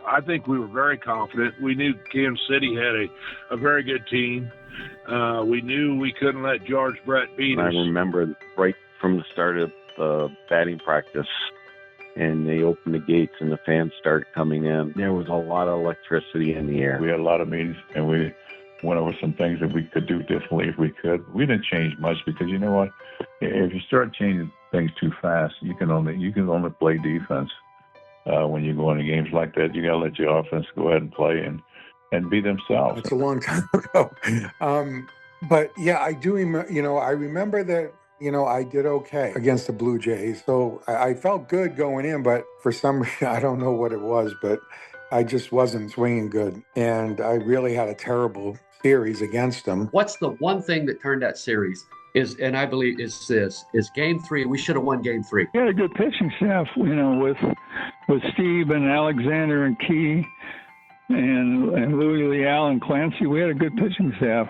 I think we were very confident. We knew Kansas City had a very good team. We knew we couldn't let George Brett beat us. I remember right from the start of batting practice, and they opened the gates and the fans started coming in. There was a lot of electricity in the air. We had a lot of meetings, and we went over some things that we could do differently if we could. We didn't change much because you know what? If you start changing things too fast, you can only play defense. When you go into games like that, you got to let your offense go ahead and play and be themselves. It's a long time ago. But yeah, I do remember, I remember that, I did okay against the Blue Jays. So I felt good going in, but for some reason, I don't know what it was, but I just wasn't swinging good. And I really had a terrible series against them. What's the one thing that turned that series? And I believe is Game 3. We should have won Game 3. We had a good pitching staff, with Steve and Alexander and Key and Louis Leal and Clancy. We had a good pitching staff.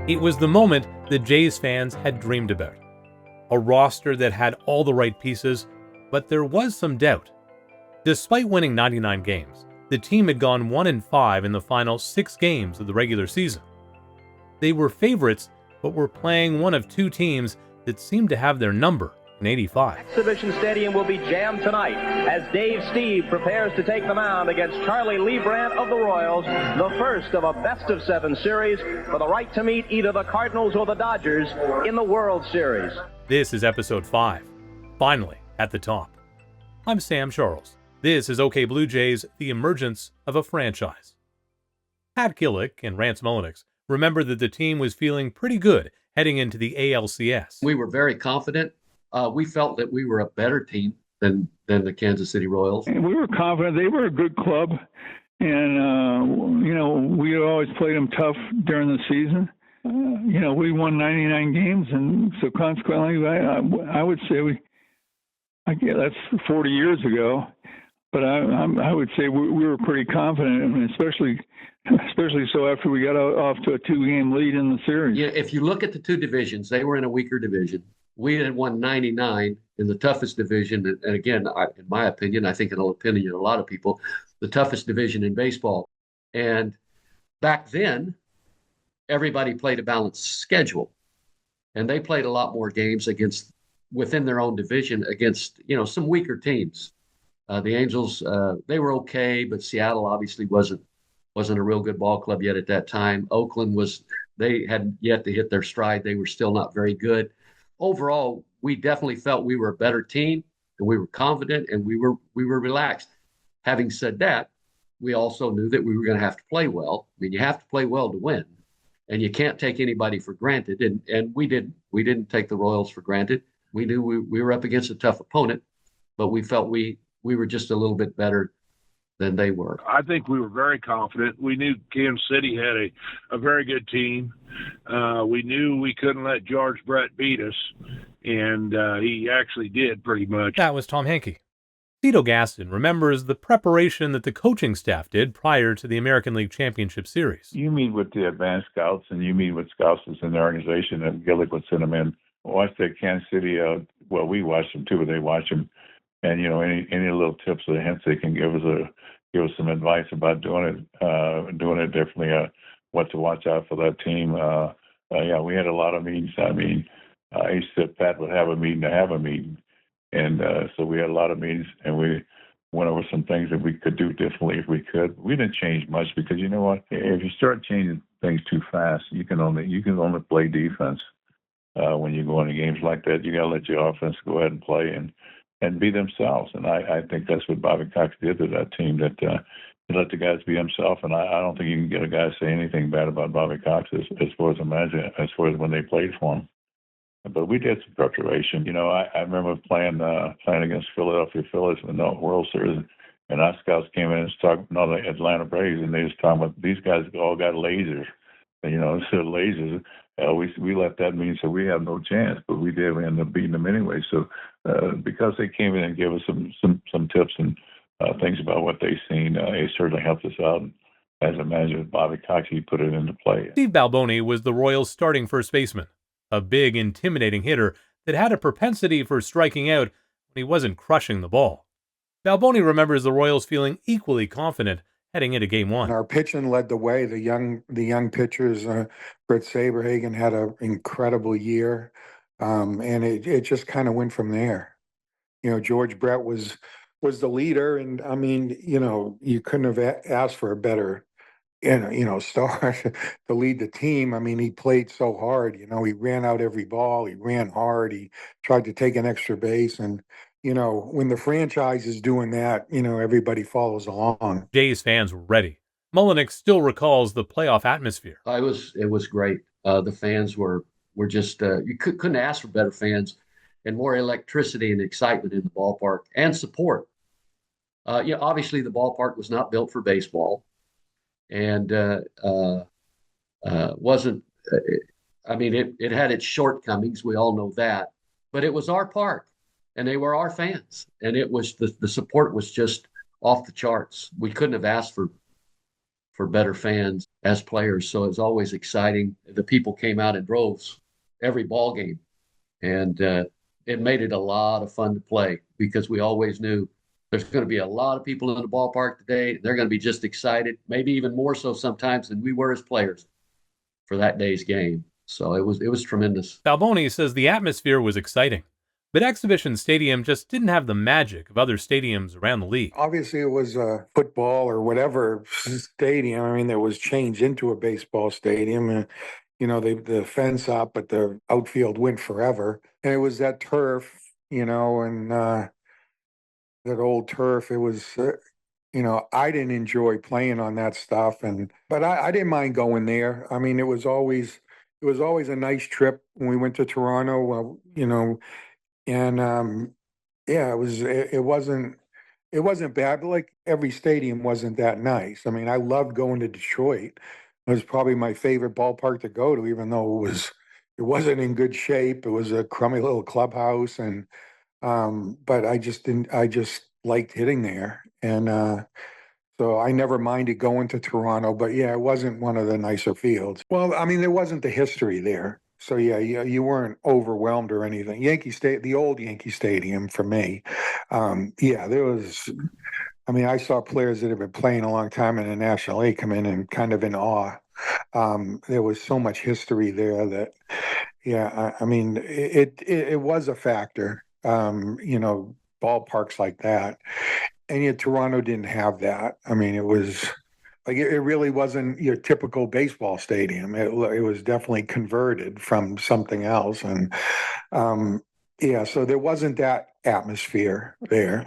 It was the moment the Jays fans had dreamed about. A roster that had all the right pieces, but there was some doubt. Despite winning 99 games, the team had gone 1-5 in the final 6 games of the regular season. They were favorites, but were playing one of 2 teams that seemed to have their number in '85. Exhibition Stadium will be jammed tonight as Dave Steve prepares to take the mound against Charlie Leibrandt of the Royals, the first of a best-of-7 series for the right to meet either the Cardinals or the Dodgers in the World Series. This is episode 5, finally at the top. I'm Sam Charles. This is OK Blue Jays, the emergence of a franchise. Pat Gillick and Rance Mulliniks remember that the team was feeling pretty good heading into the ALCS. We were very confident. We felt that we were a better team than the Kansas City Royals. And we were confident. They were a good club. And, we always played them tough during the season. We won 99 games. And so consequently, I would say that's 40 years ago. But I would say we were pretty confident, and especially so after we got off to a 2-game lead in the series. Yeah, if you look at the 2 divisions, they were in a weaker division. We had won 99 in the toughest division. And again, in my opinion, I think in the opinion of a lot of people, the toughest division in baseball. And back then, everybody played a balanced schedule. And they played a lot more games within their own division against, some weaker teams. The Angels, they were okay, but Seattle obviously wasn't a real good ball club yet at that time. Oakland they had yet to hit their stride. They were still not very good. Overall, we definitely felt we were a better team, and we were confident, and we were relaxed. Having said that, we also knew that we were going to have to play well. I mean, you have to play well to win, and you can't take anybody for granted. And we didn't. We didn't take the Royals for granted. We knew we were up against a tough opponent, but we felt we were just a little bit better than they were. I think we were very confident. We knew Kansas City had a very good team. We knew we couldn't let George Brett beat us, and he actually did pretty much. That was Tom Henke. Cito Gaston remembers the preparation that the coaching staff did prior to the American League Championship Series. You meet with the advanced scouts, and you meet with scouts that's in the organization, and Gillick would send them in. Watch that Kansas City, we watched them too, but they watch them. And, any little tips or hints they can give us some advice about doing it differently, what to watch out for that team. We had a lot of meetings. I mean, he said Pat would have a meeting to have a meeting. And so we had a lot of meetings, and we went over some things that we could do differently if we could. We didn't change much because you know what? If you start changing things too fast, you can only play defense. When you go into games like that, you got to let your offense go ahead and play and be themselves. And I think that's what Bobby Cox did to that team, that he let the guys be himself. And I don't think you can get a guy to say anything bad about Bobby Cox as far as when they played for him. But we did some preparation. I remember playing against Philadelphia Phillies in the World Series, and our scouts came in and talked about the Atlanta Braves, and they was talking about these guys all got lasers. And, instead of lasers, we let that mean so we have no chance, but we did. We ended up beating them anyway. So because they came in and gave us some tips and things about what they've seen, it certainly helped us out. As a manager, Bobby Cox, he put it into play. Steve Balboni was the Royals' starting first baseman, a big, intimidating hitter that had a propensity for striking out when he wasn't crushing the ball. Balboni remembers the Royals feeling equally confident heading into Game 1. And our pitching led the way. The young pitchers, Britt Saberhagen had an incredible year, and it just kind of went from there. George Brett was the leader, and I mean, you couldn't have asked for a better star to lead the team. I mean, he played so hard. He ran out every ball. He ran hard. He tried to take an extra base, and when the franchise is doing that, everybody follows along. Jays fans were ready. Mulliniks still recalls the playoff atmosphere. It was great. The fans were just you couldn't ask for better fans, and more electricity and excitement in the ballpark and support. Obviously the ballpark was not built for baseball, and wasn't. I mean, it had its shortcomings. We all know that, but it was our park, and they were our fans, and it was the support was just off the charts. We couldn't have asked for better fans as players. So it was always exciting. The people came out in droves every ball game, and it made it a lot of fun to play because we always knew there's going to be a lot of people in the ballpark today. They're going to be just excited, maybe even more so sometimes than we were as players for that day's game. So it was tremendous. Balboni says the atmosphere was exciting, but Exhibition Stadium just didn't have the magic of other stadiums around the league. Obviously, it was a football or whatever stadium. I mean, it was changed into a baseball stadium. And, the fence up, but the outfield went forever. And it was that turf, and that old turf. It was, I didn't enjoy playing on that stuff. But I didn't mind going there. I mean, it was always a nice trip when we went to Toronto. Well, and yeah, it wasn't bad, but like every stadium wasn't that nice. I mean, I loved going to Detroit. It was probably my favorite ballpark to go to, even though it wasn't in good shape. It was a crummy little clubhouse, and but I just liked hitting there, and so I never minded going to Toronto. But yeah, it wasn't one of the nicer fields. Well, I mean, there wasn't the history there. So yeah, you weren't overwhelmed or anything. The old Yankee Stadium for me. Yeah, there was. I mean, I saw players that have been playing a long time in the National League come in and kind of in awe. There was so much history there that, yeah, I mean, it was a factor. Ballparks like that, and yet Toronto didn't have that. I mean, it was. Like it really wasn't your typical baseball stadium. It was definitely converted from something else, and yeah, so there wasn't that atmosphere there.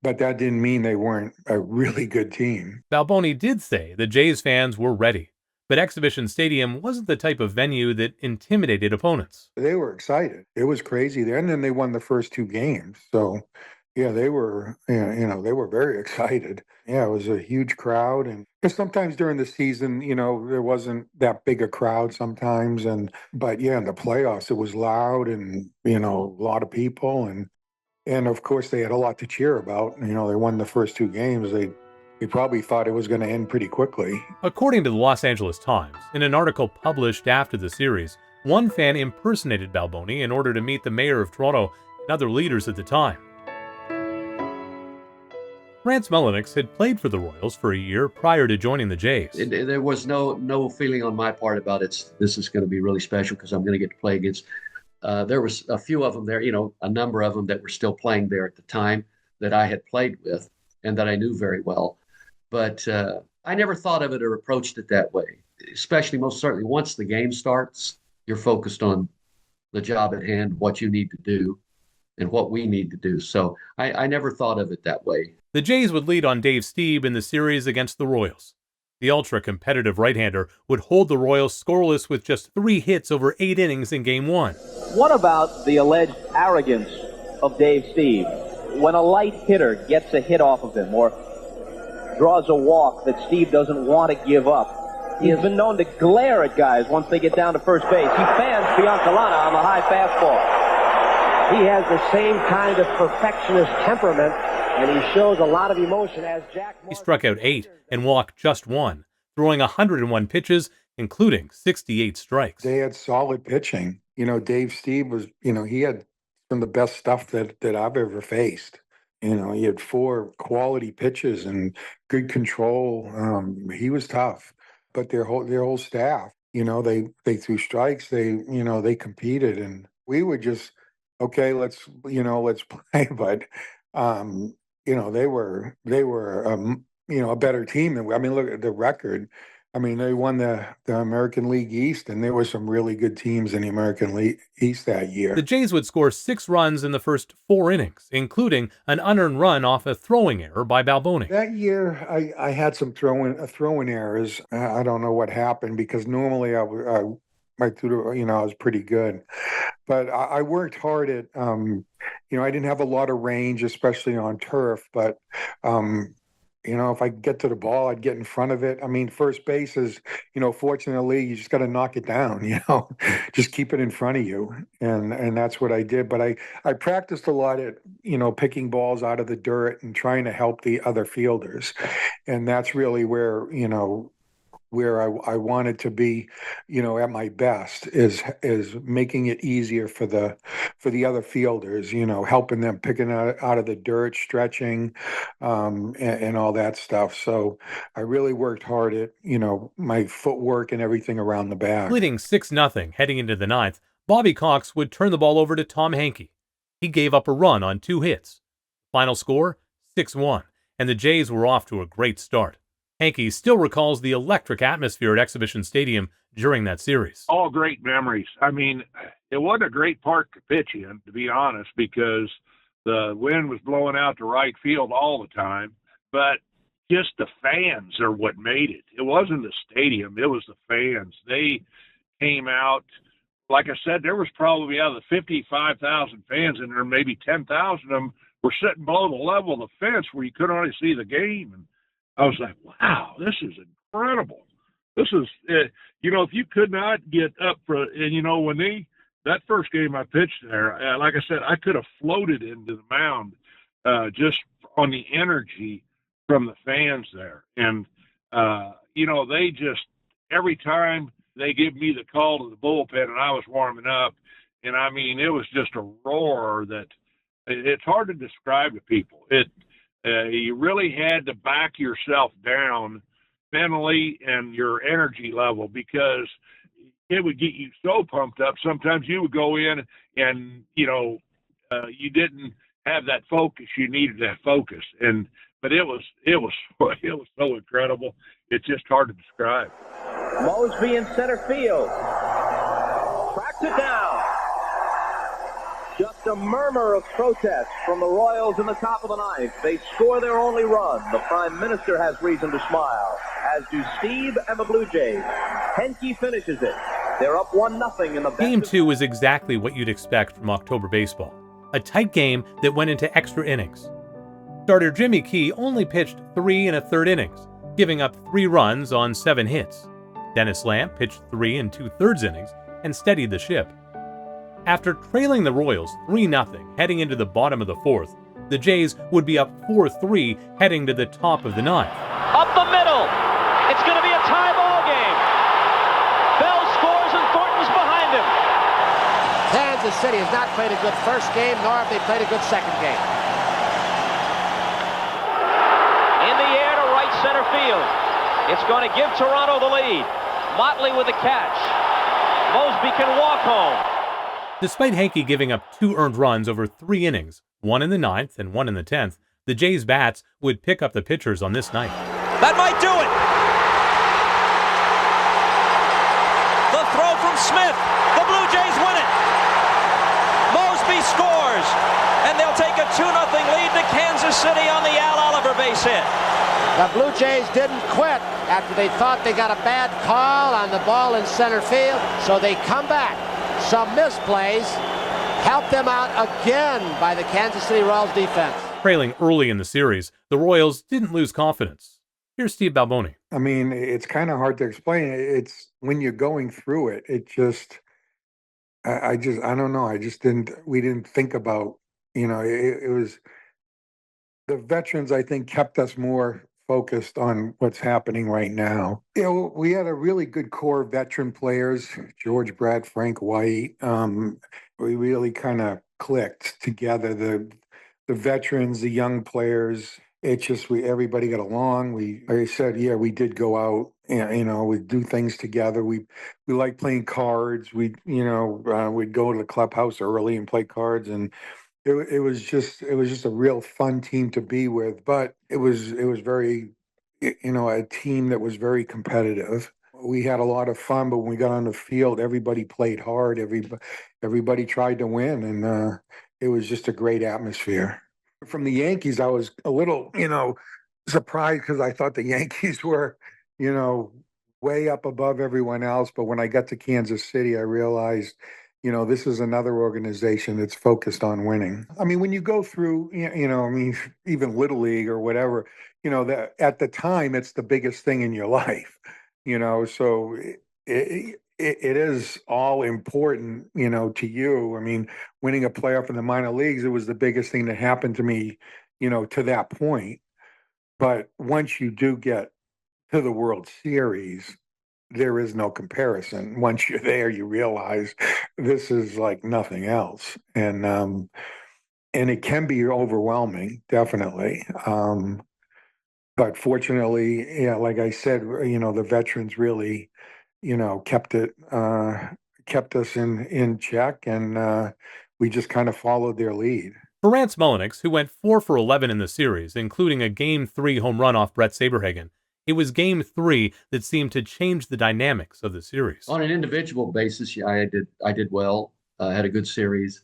But that didn't mean they weren't a really good team. Balboni did say the Jays fans were ready, but Exhibition Stadium wasn't the type of venue that intimidated opponents. They were excited. It was crazy there, and then they won the first two games. So. Yeah, they were, they were very excited. Yeah, it was a huge crowd. And sometimes during the season, there wasn't that big a crowd sometimes. But yeah, in the playoffs, it was loud and, a lot of people. And of course, they had a lot to cheer about. They won the first two games. They probably thought it was going to end pretty quickly. According to the Los Angeles Times, in an article published after the series, one fan impersonated Balboni in order to meet the mayor of Toronto and other leaders at the time. Rance Mulliniks had played for the Royals for a year prior to joining the Jays. There was no feeling on my part about this is going to be really special because I'm going to get to play against. There was a few of them there, a number of them that were still playing there at the time that I had played with and that I knew very well. But I never thought of it or approached it that way, especially most certainly once the game starts, you're focused on the job at hand, what you need to do and what we need to do. So I never thought of it that way. The Jays would lead on Dave Stieb in the series against the Royals. The ultra-competitive right-hander would hold the Royals scoreless with just 3 hits over 8 innings in Game 1. What about the alleged arrogance of Dave Stieb? When a light hitter gets a hit off of him or draws a walk that Stieb doesn't want to give up, he has been known to glare at guys once they get down to first base. He fans Biancalana on the high fastball. He has the same kind of perfectionist temperament, and he shows a lot of emotion as Jack Morris. He struck out 8 and walked just 1, throwing 101 pitches, including 68 strikes. They had solid pitching. Dave Stieb was, he had some of the best stuff that I've ever faced. He had 4 quality pitches and good control. He was tough, but their whole staff, they threw strikes. They competed, and we would just, okay, let's play. But they were a better team than we. I mean, look at the record. I mean, they won the American League East, and there were some really good teams in the American League East that year. The Jays would score 6 runs in the first 4 innings, including an unearned run off a throwing error by Balboni. That year, I had some throwing errors. I don't know what happened, because normally I was pretty good, but I worked hard at. I didn't have a lot of range, especially on turf, but. If I get to the ball, I'd get in front of it. I mean, first base is, fortunately, you just got to knock it down, just keep it in front of you. And that's what I did. But I practiced a lot at, picking balls out of the dirt and trying to help the other fielders. And that's really where I wanted to be, at my best, is making it easier for the other fielders, helping them picking out of the dirt, stretching, and all that stuff. So I really worked hard at, my footwork and everything around the bag. Leading 6-0 heading into the 9th, Bobby Cox would turn the ball over to Tom Henke. He gave up a run on 2 hits. Final score, 6-1, and the Jays were off to a great start. Henke still recalls the electric atmosphere at Exhibition Stadium during that series. All great memories. I mean, it wasn't a great park to pitch in, to be honest, because the wind was blowing out to right field all the time. But just the fans are what made it. It wasn't the stadium. It was the fans. They came out. Like I said, there was probably, out of the 55,000 fans in there, maybe 10,000 of them were sitting below the level of the fence where you could only see the game. And I was like, wow, this is incredible. This is, if you could not get up for, and when that first game I pitched there, like I said, I could have floated into the mound just on the energy from the fans there. And, they just, every time they give me the call to the bullpen and I was warming up, and I mean, it was just a roar that it's hard to describe to people. You really had to back yourself down mentally and your energy level, because it would get you so pumped up. Sometimes you would go in and, you didn't have that focus. You needed that focus. But it was so incredible. It's just hard to describe. Mosby in center field. Tracks it down. Just a murmur of protest from the Royals in the top of the 9th. They score their only run. The Prime Minister has reason to smile, as do Steve and the Blue Jays. Henke finishes it. They're up 1-0 in the Game 2 is exactly what you'd expect from October baseball. A tight game that went into extra innings. Starter Jimmy Key only pitched 3 1/3 innings, giving up 3 runs on 7 hits. Dennis Lamb pitched 3 2/3 innings and steadied the ship. After trailing the Royals 3-0 heading into the bottom of the 4th, the Jays would be up 4-3 heading to the top of the 9th. Up the middle. It's going to be a tie ball game. Bell scores and Thornton's behind him. Kansas City has not played a good first game, nor have they played a good second game. In the air to right center field. It's going to give Toronto the lead. Motley with the catch. Mosby can walk home. Despite Henke giving up 2 earned runs over 3 innings, 1 in the 9th and 1 in the 10th, the Jays' bats would pick up the pitchers on this night. That might do it. The throw from Smith. The Blue Jays win it. Mosby scores, and they'll take a 2-0 lead to Kansas City on the Al Oliver base hit. The Blue Jays didn't quit after they thought they got a bad call on the ball in center field, so they come back. Some misplays helped them out again by the Kansas City Royals defense. Trailing early in the series, the Royals didn't lose confidence. Here's Steve Balboni. I mean, it's kind of hard to explain. It's when you're going through it, it just, I don't know. We didn't think about, it was, the veterans, I think, kept us more focused on what's happening right now. We had a really good core of veteran players, George Brett, Frank Whitt. We really kind of clicked together. the veterans, the young players. It's just everybody got along. Like I said, yeah, we did go out and we do things together. We like playing cards. We'd go to the clubhouse early and play cards, and it was just a real fun team to be with. But it was very, a team that was very competitive. We had a lot of fun, but when we got on the field, everybody played hard. Everybody tried to win, and it was just a great atmosphere. From the Yankees, I was a little, surprised because I thought the Yankees were, you know, way up above everyone else. But when I got to Kansas City, I realized, this is another organization that's focused on winning. I mean, when you go through, even Little League or whatever, that at the time, it's the biggest thing in your life, so it is all important, to you. I mean, winning a playoff in the minor leagues, it was the biggest thing that happened to me, to that point. But once you do get to the World Series, there is no comparison. Once you're there, you realize this is like nothing else. And it can be overwhelming, definitely. But fortunately, yeah, like I said, the veterans really, kept us in check, and we just kind of followed their lead. For Rance Mulliniks, who went 4 for 11 in the series, including a Game 3 home run off Brett Saberhagen, it was Game 3 that seemed to change the dynamics of the series. On an individual basis, yeah, I did well. Had a good series.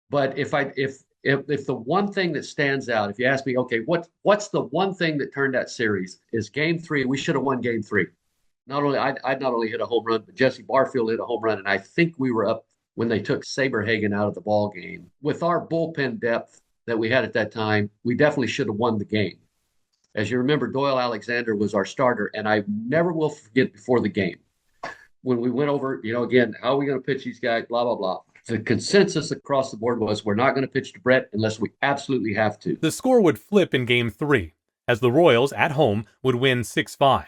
But if the one thing that stands out, if you ask me, okay, what's the one thing that turned that series, is Game 3. We should have won Game 3. I'd not only hit a home run, but Jesse Barfield hit a home run, and I think we were up when they took Saberhagen out of the ball game. With our bullpen depth that we had at that time, we definitely should have won the game. As you remember, Doyle Alexander was our starter, and I never will forget before the game when we went over, again, how are we going to pitch these guys, blah, blah, blah. The consensus across the board was we're not going to pitch to Brett unless we absolutely have to. The score would flip in Game 3, as the Royals, at home, would win 6-5.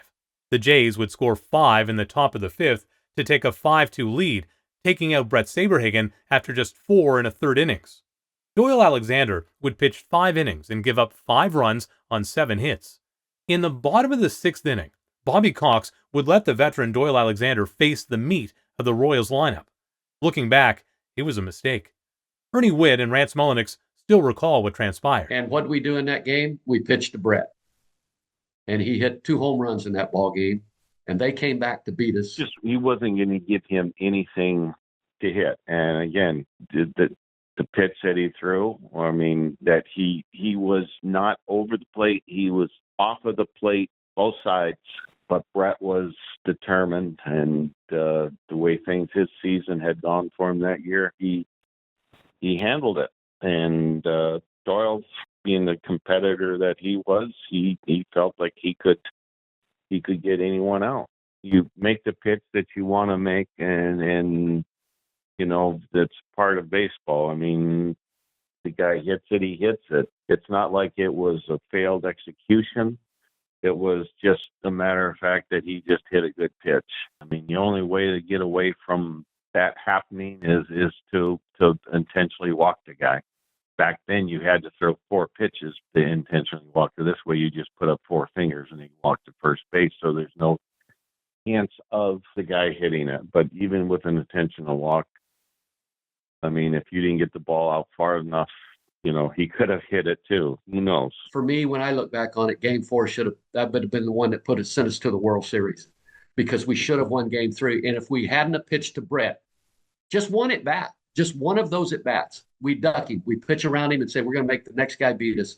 The Jays would score 5 in the top of the 5th to take a 5-2 lead, taking out Brett Saberhagen after just 4 in a third innings. Doyle Alexander would pitch 5 innings and give up 5 runs on 7 hits. In the bottom of the 6th inning, Bobby Cox would let the veteran Doyle Alexander face the meat of the Royals lineup. Looking back, it was a mistake. Ernie Whitt and Rance Mulliniks still recall what transpired. And what did we do in that game? We pitched to Brett. And he hit 2 home runs in that ball game, and they came back to beat us. He wasn't going to give him anything to hit. And again, the pitch that he threw, I mean, that he was not over the plate. He was off of the plate, both sides. But Brett was determined, and the way his season had gone for him that year, he handled it. And Doyle, being the competitor that he was, he felt like he could get anyone out. You make the pitch that you want to make, and that's part of baseball. I mean, the guy hits it, he hits it. It's not like it was a failed execution. It was just a matter of fact that he just hit a good pitch. I mean, the only way to get away from that happening is to intentionally walk the guy. Back then, you had to throw 4 pitches to intentionally walk. So this way, you just put up 4 fingers and he walked to first base. So there's no chance of the guy hitting it. But even with an intentional walk, I mean, if you didn't get the ball out far enough, he could have hit it too. Who knows? For me, when I look back on it, Game 4 that would have been the one that sent us to the World Series, because we should have won Game 3. And if we hadn't have pitched to Brett, just one at bat, just one of those at bats, we duck him, we pitch around him and say we're going to make the next guy beat us.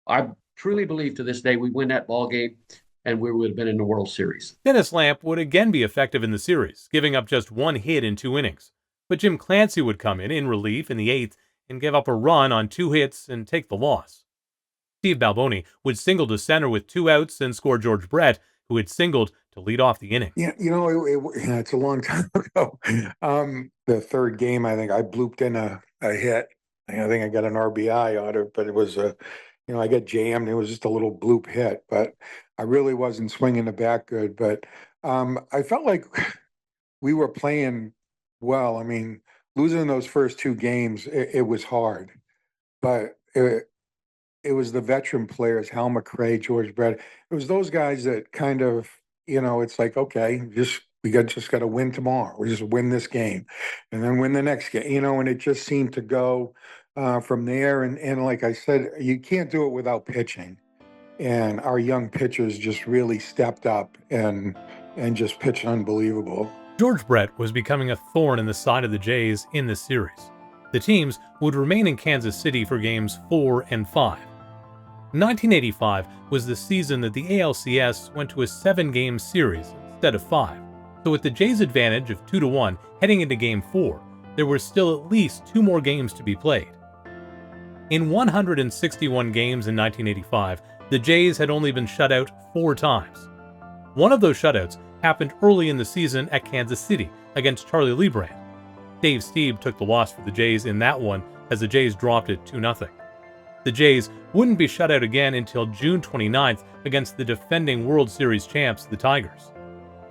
I truly believe to this day we win that ball game and we would have been in the World Series. Dennis Lamp would again be effective in the series, giving up just 1 hit in 2 innings. But Jim Clancy would come in relief in the 8th and give up a run on 2 hits and take the loss. Steve Balboni would single to center with 2 outs and score George Brett, who had singled to lead off the inning. Yeah, it's a long time ago. The 3rd game, I think I blooped in a hit. I think I got an RBI on it, but it was I got jammed. It was just a little bloop hit, but I really wasn't swinging the bat good. But I felt like we were playing well. I mean, losing those first 2 games, it was hard. But it was the veteran players, Hal McRae, George Brett. It was those guys that kind of, it's like, okay, just got to win tomorrow. We just win this game, and then win the next game. And it just seemed to go from there. And like I said, you can't do it without pitching. And our young pitchers just really stepped up and just pitched unbelievable. George Brett was becoming a thorn in the side of the Jays in this series. The teams would remain in Kansas City for games 4 and 5. 1985 was the season that the ALCS went to a 7-game series instead of 5. So with the Jays' advantage of 2-1 heading into Game 4, there were still at least 2 more games to be played. In 161 games in 1985, the Jays had only been shut out 4 times. One of those shutouts happened early in the season at Kansas City against Charlie Leibrandt. Dave Stieb took the loss for the Jays in that one as the Jays dropped it 2-0. The Jays wouldn't be shut out again until June 29th against the defending World Series champs, the Tigers.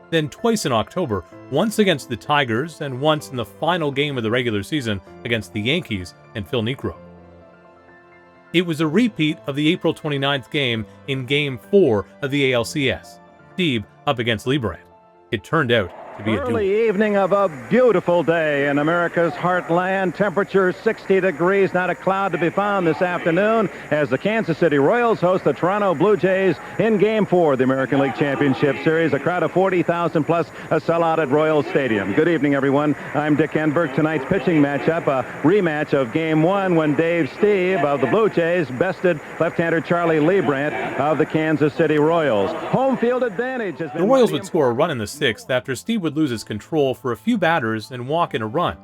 Then twice in October, once against the Tigers and once in the final game of the regular season against the Yankees and Phil Niekro. It was a repeat of the April 29th game in Game 4 of the ALCS, Stieb up against Leibrandt. It turned out to be early evening of a beautiful day in America's heartland. Temperature 60 degrees, not a cloud to be found this afternoon as the Kansas City Royals host the Toronto Blue Jays in Game 4 of the American League Championship Series. A crowd of 40,000 plus, a sellout at Royals Stadium. Good evening, everyone. I'm Dick Enberg. Tonight's pitching matchup, a rematch of Game 1 when Dave Stieb of the Blue Jays bested left-hander Charlie Leibrandt of the Kansas City Royals. Home field advantage has been... The Royals would score a run in the 6th after Stieb would lose his control for a few batters and walk in a run.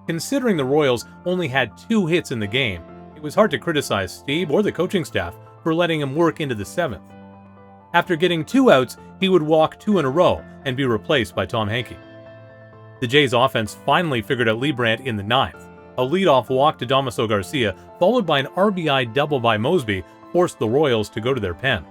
Considering the Royals only had 2 hits in the game, it was hard to criticize Stieb or the coaching staff for letting him work into the 7th. After getting 2 outs, he would walk 2 in a row and be replaced by Tom Henke. The Jays offense finally figured out Leibrandt in the 9th. A leadoff walk to Damaso Garcia, followed by an RBI double by Mosby, forced the Royals to go to their pen.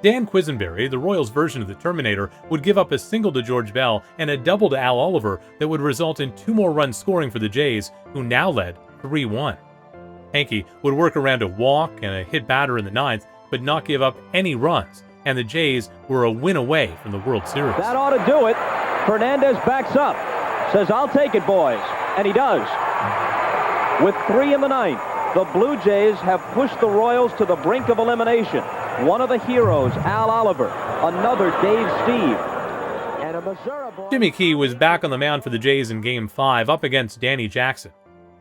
Dan Quisenberry, the Royals' version of the Terminator, would give up a single to George Bell and a double to Al Oliver that would result in 2 more runs scoring for the Jays, who now led 3-1. Henke would work around a walk and a hit batter in the 9th, but not give up any runs, and the Jays were a win away from the World Series. That ought to do it. Fernandez backs up, says, "I'll take it, boys," and he does. With 3 in the 9th, the Blue Jays have pushed the Royals to the brink of elimination. One of the heroes, Al Oliver, another Dave Stieb, and a Missouri boy. Jimmy Key was back on the mound for the Jays in Game 5 up against Danny Jackson.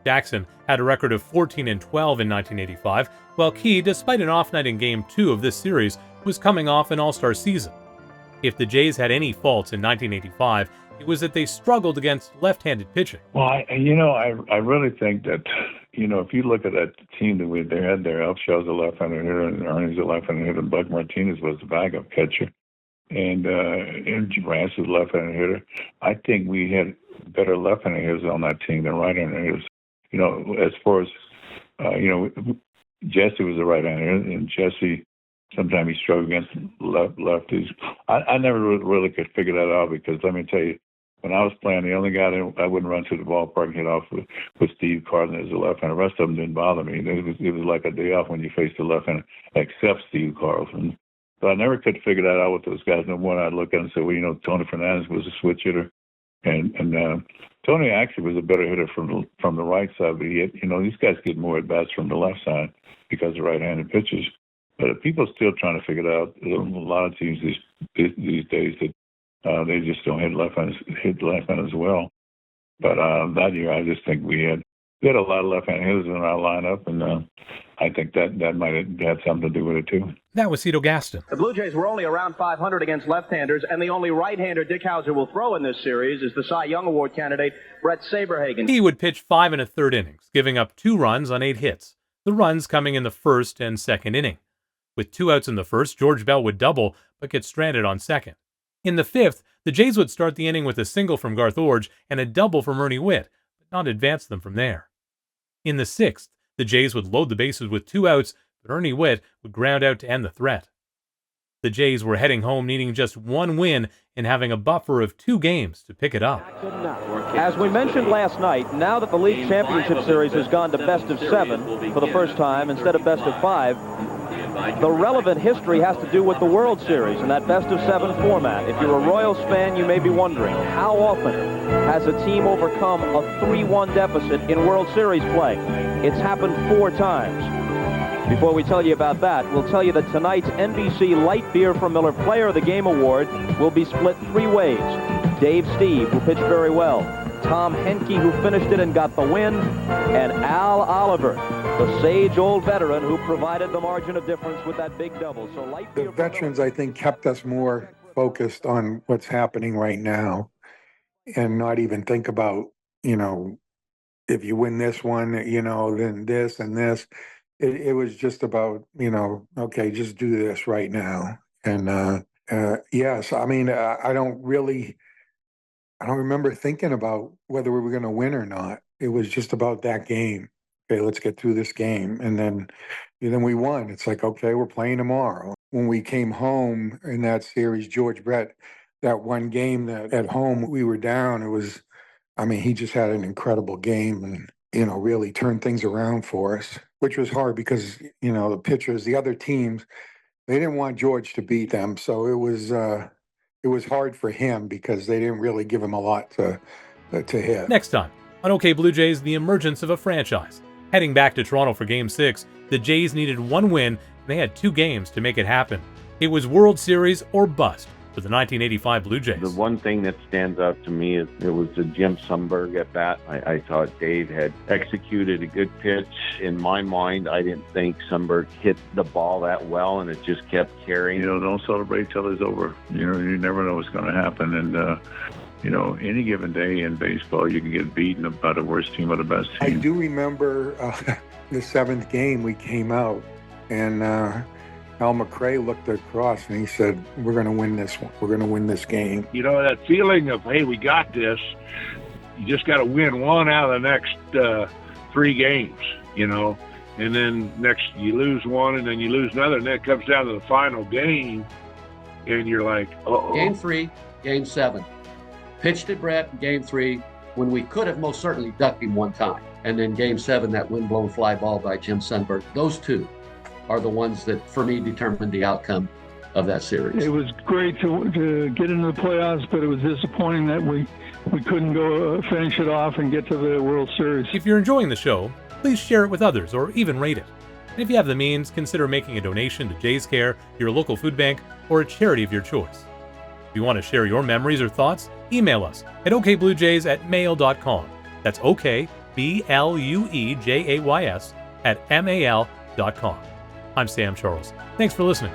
Jackson had a record of 14-12 in 1985, while Key, despite an off night in Game 2 of this series, was coming off an all-star season. If the Jays had any faults in 1985, it was that they struggled against left-handed pitching. Well, I really think that, if you look at that team that they had there, Elfshaw's a left-handed hitter, and Ernie's a left-handed hitter, and Buck Martinez was the backup catcher, and Rance was a left-handed hitter. I think we had better left-handed hitters on that team than right-handed hitters. As far as, Jesse was a right-handed hitter, and Jesse, sometimes he struggled against lefties. I never really could figure that out because, let me tell you, when I was playing, the only guy that I wouldn't run to the ballpark and hit off with Steve Carlin as a left-hander. The rest of them didn't bother me. It was like a day off when you faced the left-hander, except Steve Carlson. So I never could figure that out with those guys. No more, I'd look at them and say, well, Tony Fernandez was a switch hitter, and Tony actually was a better hitter from the right side. But these guys get more at bats from the left side because of right-handed pitchers. But people are still trying to figure it out. A lot of teams these days that they just don't hit left-handers as well. But that year, I just think we had a lot of left-handed hitters in our lineup, and I think that might have had something to do with it too. That was Cito Gaston. The Blue Jays were only around 500 against left-handers, and the only right-hander Dick Howser will throw in this series is the Cy Young Award candidate, Brett Saberhagen. He would pitch 5 1/3 innings, giving up 2 runs on 8 hits, the runs coming in the first and second inning. With 2 outs in the first, George Bell would double, but get stranded on second. In the 5th, the Jays would start the inning with a single from Garth Orge and a double from Ernie Whitt, but not advance them from there. In the 6th, the Jays would load the bases with 2 outs, but Ernie Whitt would ground out to end the threat. The Jays were heading home needing just 1 win and having a buffer of 2 games to pick it up. Good enough. As we mentioned last night, now that the League Championship Series has gone to best of 7 for the first time instead of best of 5, the relevant history has to do with the World Series and that best of 7 format. If you're a Royals fan, you may be wondering, how often has a team overcome a 3-1 deficit in World Series play? It's happened 4 times. Before we tell you about that, we'll tell you that tonight's NBC Light Beer from Miller Player of the Game Award will be split 3 ways. Dave Steve, who pitched very well, Tom Henke, who finished it and got the win, and Al Oliver, the sage old veteran who provided the margin of difference with that big double. So Light Beer. The veterans, I think, kept us more focused on what's happening right now and not even think about, if you win this one, then this and this. It was just about, okay, just do this right now. And yes, I mean, I don't remember thinking about whether we were going to win or not. It was just about that game. Okay, let's get through this game. And then we won. It's like, okay, we're playing tomorrow. When we came home in that series, George Brett, that one game that at home we were down, he just had an incredible game and, really turned things around for us, which was hard because, the pitchers, the other teams, they didn't want George to beat them. So it was hard for him because they didn't really give him a lot to hit. Next time on OK Blue Jays, the emergence of a franchise. Heading back to Toronto for Game 6, the Jays needed 1 win, and they had 2 games to make it happen. It was World Series or bust for the 1985 Blue Jays. The one thing that stands out to me is it was the Jim Sundberg at bat. I thought Dave had executed a good pitch. In my mind, I didn't think Sundberg hit the ball that well, and it just kept carrying. Don't celebrate till it's over. You never know what's going to happen. And, any given day in baseball, you can get beaten by the worst team or the best team. I do remember the 7th game we came out, and Al McRae looked across and he said, we're going to win this one. We're going to win this game. That feeling of, hey, we got this. You just got to win 1 out of the next 3 games, and then next you lose 1 and then you lose another, and then it comes down to the final game and you're like, uh-oh. Game 3, Game 7. Pitched at Brett in Game 3 when we could have most certainly ducked him 1 time. And then Game 7, that windblown fly ball by Jim Sundberg. Those 2 are the ones that, for me, determined the outcome of that series. It was great to get into the playoffs, but it was disappointing that we couldn't go finish it off and get to the World Series. If you're enjoying the show, please share it with others or even rate it. And if you have the means, consider making a donation to Jays Care, your local food bank, or a charity of your choice. If you want to share your memories or thoughts, email us at okbluejays@mail.com. That's OK, BLUEJAYS @MAL.com. I'm Sam Charles. Thanks for listening.